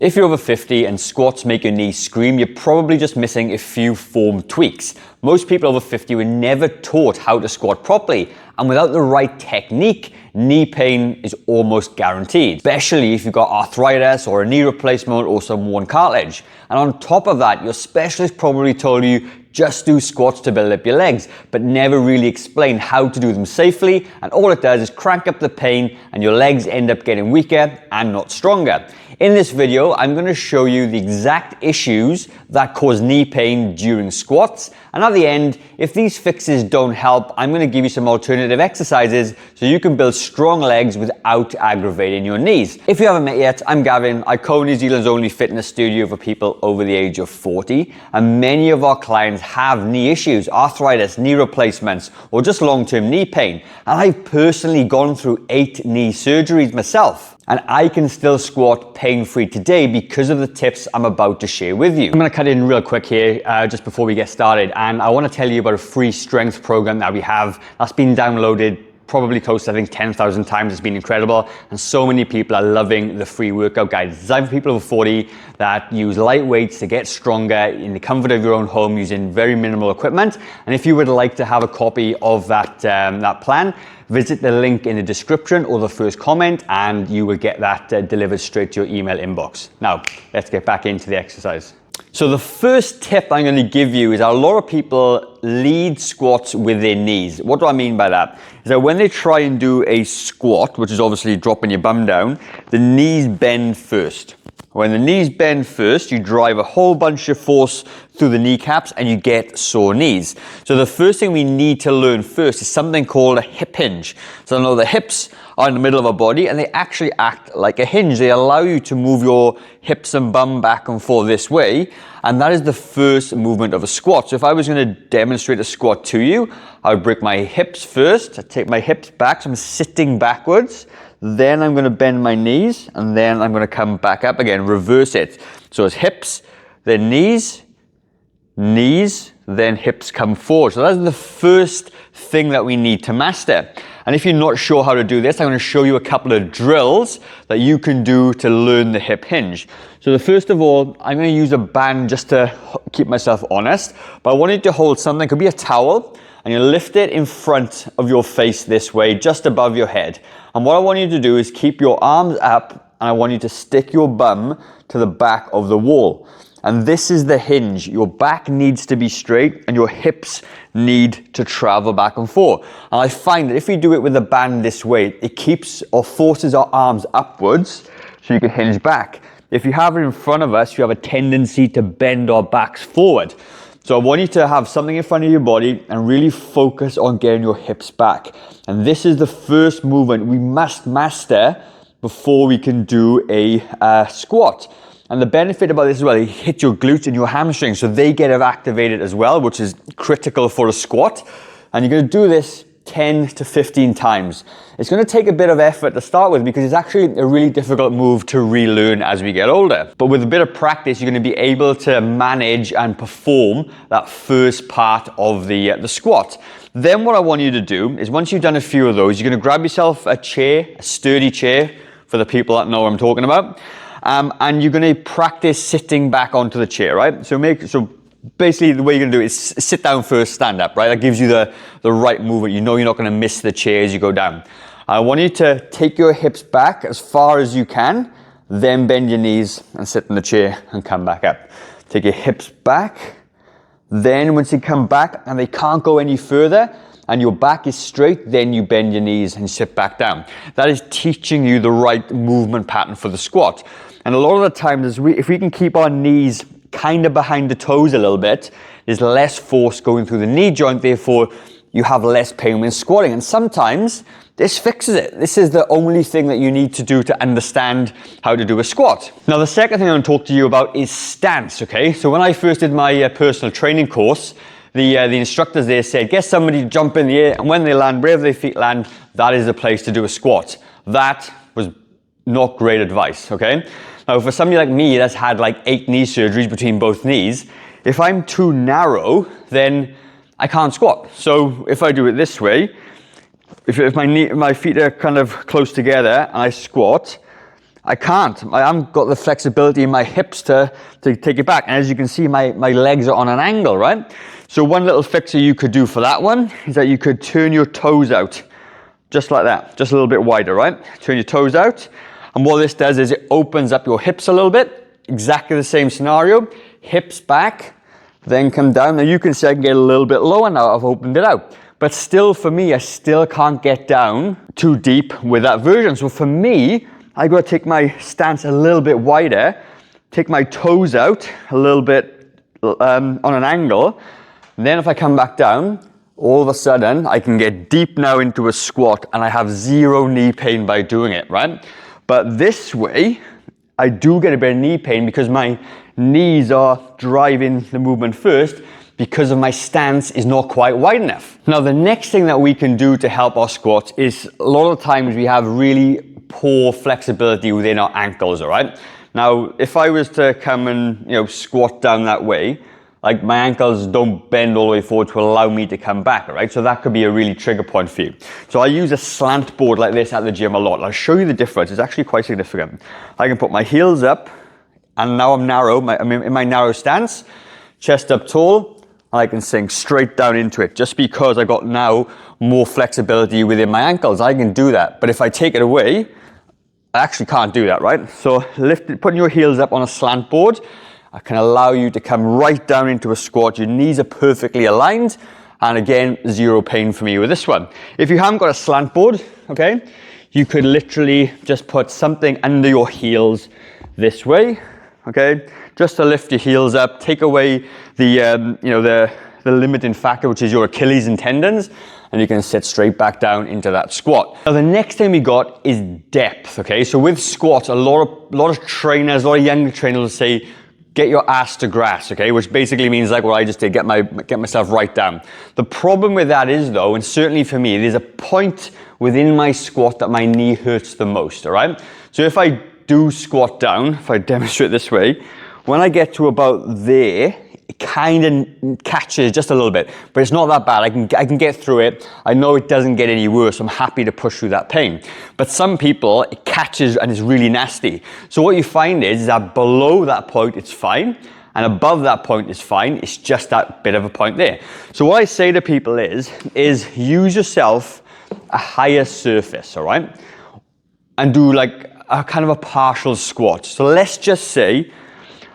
If you're over 50 and squats make your knees scream, you're probably just missing a few form tweaks. Most people over 50 were never taught how to squat properly, and without the right technique, knee pain is almost guaranteed, especially if you've got arthritis or a knee replacement or some worn cartilage. And on top of that, your specialist probably told you just do squats to build up your legs, but never really explained how to do them safely, and all it does is crank up the pain and your legs end up getting weaker and not stronger. In this video, I'm going to show you the exact issues that cause knee pain during squats, and at the end, if these fixes don't help, I'm going to give you some alternative exercises so you can build strong legs without aggravating your knees. If you haven't met yet, I'm Gavin. I co-own New Zealand's only fitness studio for people over the age of 40, and many of our clients have knee issues, arthritis, knee replacements, or just long-term knee pain. And I've personally gone through 8 knee surgeries myself, and I can still squat pain-free today because of the tips I'm about to share with you. I'm going to cut in real quick here just before we get started, and I want to tell you about a free strength program that we have that's been downloaded probably close to, I think, 10,000 times. It's been incredible, and so many people are loving the free workout guide. It's designed for people over 40 that use light weights to get stronger in the comfort of your own home using very minimal equipment. And if you would like to have a copy of that plan, visit the link in the description or the first comment, and you will get that delivered straight to your email inbox. Now, let's get back into the exercise. So the first tip I'm going to give you is that a lot of people lead squats with their knees. What do I mean by that? Is that when they try and do a squat, which is obviously dropping your bum down, the knees bend first. When the knees bend first, you drive a whole bunch of force through the kneecaps and you get sore knees. So the first thing we need to learn first is something called a hip hinge. So I know the hips are in the middle of our body and they actually act like a hinge. They allow you to move your hips and bum back and forth this way, and that is the first movement of a squat. So if I was going to demonstrate a squat to you, I would break my hips first. I take my hips back, so I'm sitting backwards. Then I'm going to bend my knees, and then I'm going to come back up again, reverse it. So it's hips, then knees, knees, then hips come forward. So that's the first thing that we need to master. And if you're not sure how to do this, I'm going to show you a couple of drills that you can do to learn the hip hinge. So first of all, I'm going to use a band just to keep myself honest, but I want you to hold something, it could be a towel, and you lift it in front of your face this way, just above your head. And what I want you to do is keep your arms up, and I want you to stick your bum to the back of the wall. And this is the hinge. Your back needs to be straight and your hips need to travel back and forth. And I find that if we do it with the band this way, it keeps or forces our arms upwards so you can hinge back. If you have it in front of us, you have a tendency to bend our backs forward. So I want you to have something in front of your body and really focus on getting your hips back. And this is the first movement we must master before we can do a squat. And the benefit about this as well, you hit your glutes and your hamstrings, so they get activated as well, which is critical for a squat. And you're going to do this 10 to 15 times. It's going to take a bit of effort to start with because it's actually a really difficult move to relearn as we get older. But with a bit of practice, you're going to be able to manage and perform that first part of the squat. Then what I want you to do is once you've done a few of those, you're going to grab yourself a chair, a sturdy chair, for the people that know what I'm talking about. And you're going to practice sitting back onto the chair, right? So basically the way you're going to do it is sit down first, stand up, right? That gives you the right movement. You know you're not going to miss the chair as you go down. I want you to take your hips back as far as you can, then bend your knees and sit in the chair and come back up. Take your hips back. Then once you come back and they can't go any further, and your back is straight, then you bend your knees and sit back down. That is teaching you the right movement pattern for the squat. And a lot of the times, if we can keep our knees kind of behind the toes a little bit, there's less force going through the knee joint, therefore you have less pain when squatting. And sometimes this fixes it. This is the only thing that you need to do to understand how to do a squat. Now, the second thing I want to talk to you about is stance, okay? So when I first did my personal training course, the instructors there said, get somebody to jump in the air, and when they land, wherever their feet land, that is the place to do a squat. That was not great advice, okay? Now, for somebody like me that's had like 8 knee surgeries between both knees, if I'm too narrow, then I can't squat. So if I do it this way, if my feet are kind of close together and I squat, I can't. I haven't got the flexibility in my hips to take it back. And as you can see, my legs are on an angle, right? So one little fixer you could do for that one is that you could turn your toes out, just like that, just a little bit wider, right? Turn your toes out. And what this does is it opens up your hips a little bit. Exactly the same scenario. Hips back, then come down. Now you can see I can get a little bit lower now. I've opened it out. But still, for me, I still can't get down too deep with that version. So for me, I got to take my stance a little bit wider, take my toes out a little bit on an angle. And then if I come back down, all of a sudden I can get deep now into a squat and I have zero knee pain by doing it, right? But this way, I do get a bit of knee pain because my knees are driving the movement first because of my stance is not quite wide enough. Now, the next thing that we can do to help our squats is a lot of times we have really poor flexibility within our ankles, all right? Now, if I was to come and, squat down that way, like my ankles don't bend all the way forward to allow me to come back, all right? So that could be a really trigger point for you. So I use a slant board like this at the gym a lot. I'll show you the difference. It's actually quite significant. I can put my heels up and now I'm narrow, I'm in my narrow stance, chest up tall, and I can sink straight down into it just because I got now more flexibility within my ankles. I can do that. But if I take it away, I actually can't do that, right? So putting your heels up on a slant board, I can allow you to come right down into a squat. Your knees are perfectly aligned. And again, zero pain for me with this one. If you haven't got a slant board, okay, you could literally just put something under your heels this way, okay? Just to lift your heels up, take away the limiting factor, which is your Achilles and tendons, and you can sit straight back down into that squat. Now, the next thing we got is depth, okay? So with squats, a lot of trainers, a lot of younger trainers will say, get your ass to grass, okay? Which basically means like what I just did, get myself right down. The problem with that is though, and certainly for me, there's a point within my squat that my knee hurts the most, all right? So if I do squat down, if I demonstrate this way, when I get to about there, it kind of catches just a little bit, but it's not that bad. I can get through it. I know it doesn't get any worse. I'm happy to push through that pain. But some people, it catches and it's really nasty. So what you find is that below that point, it's fine. And above that point is fine. It's just that bit of a point there. So what I say to people is use yourself a higher surface, all right? And do like a kind of a partial squat. So let's just say,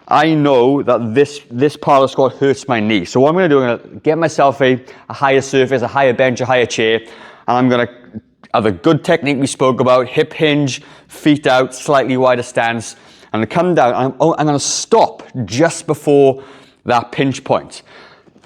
I know that this part of the squat hurts my knee. So what I'm going to do, I'm going to get myself a higher surface, a higher bench, a higher chair, and I'm going to have a good technique we spoke about, hip hinge, feet out, slightly wider stance. I'm going to come down, I'm going to stop just before that pinch point.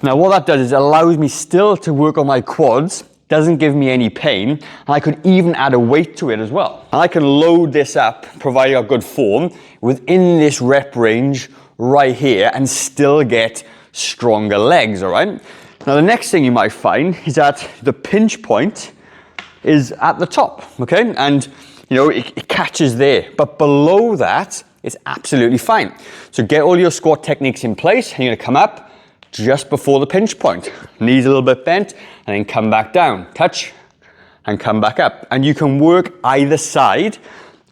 Now what that does is it allows me still to work on my quads, doesn't give me any pain, and I could even add a weight to it as well. And I can load this up, providing a good form, within this rep range right here and still get stronger legs, all right? Now the next thing you might find is that the pinch point is at the top, okay? And it catches there, but below that, it's absolutely fine. So get all your squat techniques in place, and you're gonna come up just before the pinch point. Knees a little bit bent, and then come back down. Touch, and come back up. And you can work either side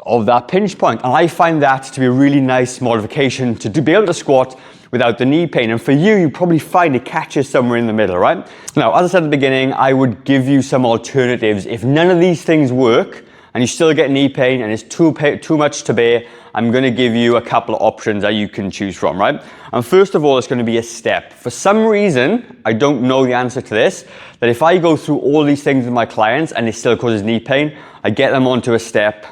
of that pinch point. And I find that to be a really nice modification to be able to squat without the knee pain. And for you probably find it catches somewhere in the middle, right? Now, as I said at the beginning, I would give you some alternatives. If none of these things work, and you still get knee pain, and it's too much to bear, I'm going to give you a couple of options that you can choose from, right? And first of all, it's going to be a step. For some reason, I don't know the answer to this, that if I go through all these things with my clients and it still causes knee pain, I get them onto a step,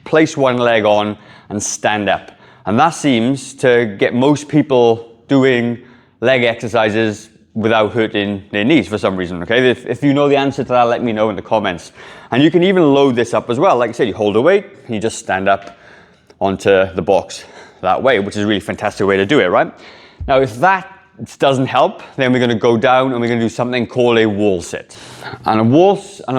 place one leg on, and stand up. And that seems to get most people doing leg exercises without hurting their knees for some reason, okay? If you know the answer to that, let me know in the comments. And you can even load this up as well. Like I said, you hold a weight, and you just stand up onto the box that way, which is a really fantastic way to do it, right? Now, if that doesn't help, then we're gonna go down and we're gonna do something called a wall sit. And a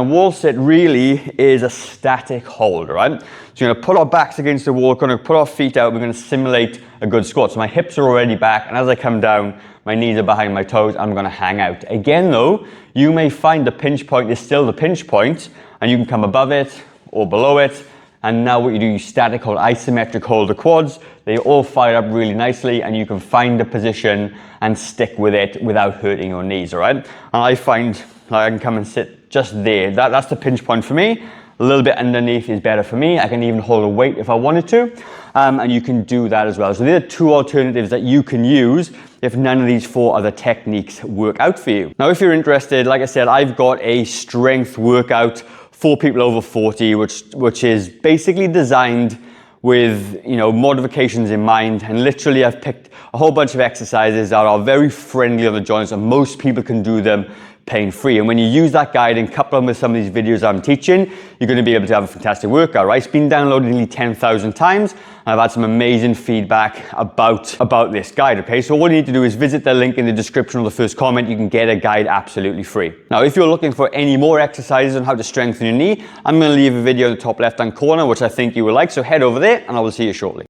wall sit really is a static hold, right? So you're gonna put our backs against the wall, gonna put our feet out, we're gonna simulate a good squat. So my hips are already back, and as I come down, my knees are behind my toes, I'm gonna hang out. Again though, you may find the pinch point is still the pinch point, and you can come above it or below it, And now what you do, you static hold, isometric hold the quads. They all fire up really nicely, and you can find a position and stick with it without hurting your knees, all right? And I find I can come and sit just there. That's the pinch point for me. A little bit underneath is better for me. I can even hold a weight if I wanted to, and you can do that as well. So there are two alternatives that you can use if none of these 4 other techniques work out for you. Now, if you're interested, like I said, I've got a strength workout for people over 40, which is basically designed with, you know, modifications in mind. And literally I've picked a whole bunch of exercises that are very friendly on the joints, and most people can do them pain-free. And when you use that guide and couple them with some of these videos I'm teaching, you're going to be able to have a fantastic workout, right? It's been downloaded nearly 10,000 times, and I've had some amazing feedback about this guide, okay? So all you need to do is visit the link in the description or the first comment. You can get a guide absolutely free. Now, if you're looking for any more exercises on how to strengthen your knee, I'm going to leave a video in the top left-hand corner, which I think you will like, so head over there, and I will see you shortly.